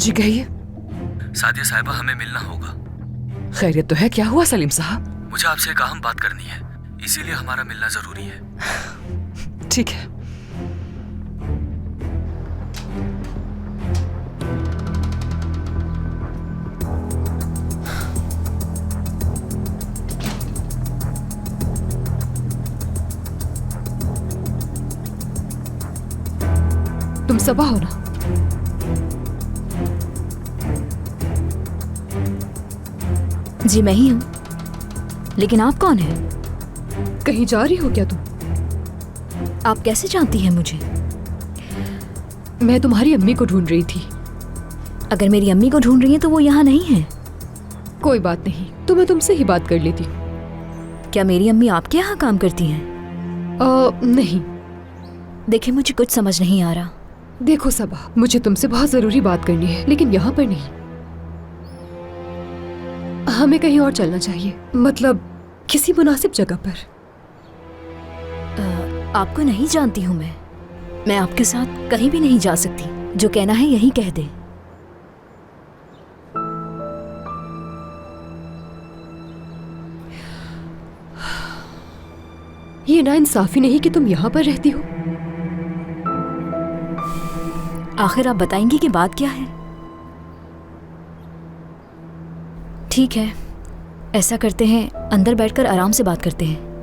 जी कहिए। सादिया साहिबा, हमें मिलना होगा। खैरियत तो है? क्या हुआ सलीम साहब? मुझे आपसे एक अहम बात करनी है, इसीलिए हमारा मिलना जरूरी है। ठीक है। तुम सबा हो ना? जी मैं ही हूँ, लेकिन आप कौन हैं? कहीं जा रही हो क्या तुम? आप कैसे जानती हैं मुझे? मैं तुम्हारी अम्मी को ढूंढ रही थी। अगर मेरी अम्मी को ढूंढ रही हैं तो वो यहाँ नहीं है। कोई बात नहीं, तो मैं तुमसे ही बात कर लेती हूँ। क्या मेरी अम्मी आपके यहाँ काम करती हैं? नहीं। देखिए, मुझे कुछ समझ नहीं आ रहा। देखो सबा, मुझे तुमसे बहुत जरूरी बात करनी है, लेकिन यहाँ पर नहीं। हमें कहीं और चलना चाहिए, मतलब किसी मुनासिब जगह पर। आपको नहीं जानती हूँ मैं आपके साथ कहीं भी नहीं जा सकती। जो कहना है यही कह दे। ये नाइंसाफी नहीं कि तुम यहाँ पर रहती हो। आखिर आप बताएंगी कि बात क्या है? ठीक है, ऐसा करते हैं, अंदर बैठकर आराम से बात करते हैं।